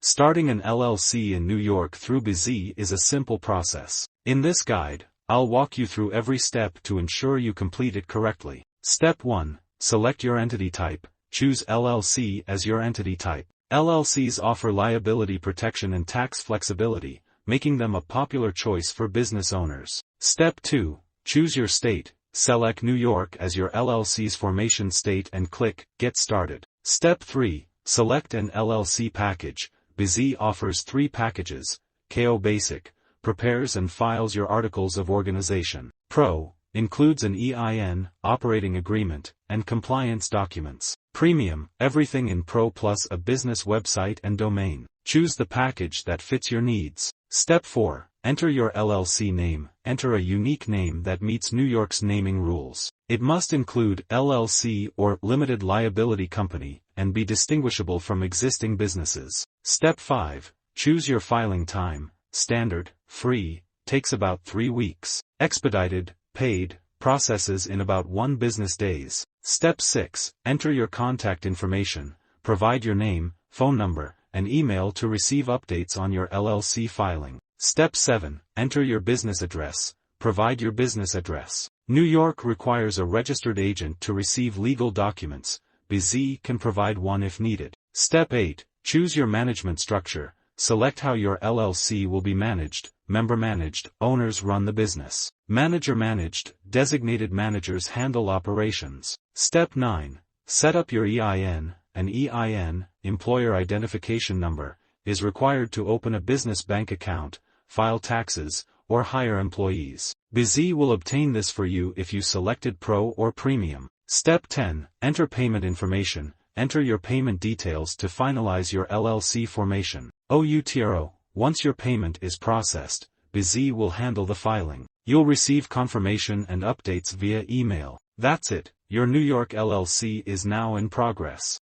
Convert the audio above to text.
Starting an LLC in New York through BZ is a simple process. In this guide, I'll walk you through every step to ensure you complete it correctly. Step 1. Select your entity type. Choose LLC as your entity type. LLCs offer liability protection and tax flexibility, making them a popular choice for business owners. Step 2. Choose your state. Select New York as your LLC's formation state and click Get Started. Step 3. Select an LLC package. BZ offers 3 packages. KO Basic prepares and files your articles of organization. Pro includes an EIN, operating agreement, and compliance documents. Premium, everything in Pro plus a business website and domain. Choose the package that fits your needs. Step 4. Enter your LLC name. Enter a unique name that meets New York's naming rules. It must include LLC or Limited Liability Company, and be distinguishable from existing businesses. Step 5. Choose your filing time. Standard, free, takes about 3 weeks. Expedited, paid, processes in about 1 business days. Step 6. Enter your contact information. Provide your name, phone number, and email to receive updates on your LLC filing. Step 7. Enter your business address. Provide your business address. New York requires a registered agent to receive legal documents. BZ can provide one if needed. Step 8. Choose your management structure. Select how your LLC will be managed. Member managed, owners run the business. Manager managed, designated managers handle operations. Step 9. Set up your EIN. An EIN, Employer Identification Number, is required to open a business bank account, file taxes, or hire employees. BZ will obtain this for you if you selected Pro or Premium. Step 10. Enter payment information. Enter your payment details to finalize your LLC formation. OUTRO. Once your payment is processed, BZ will handle the filing. You'll receive confirmation and updates via email. That's it. Your New York LLC is now in progress.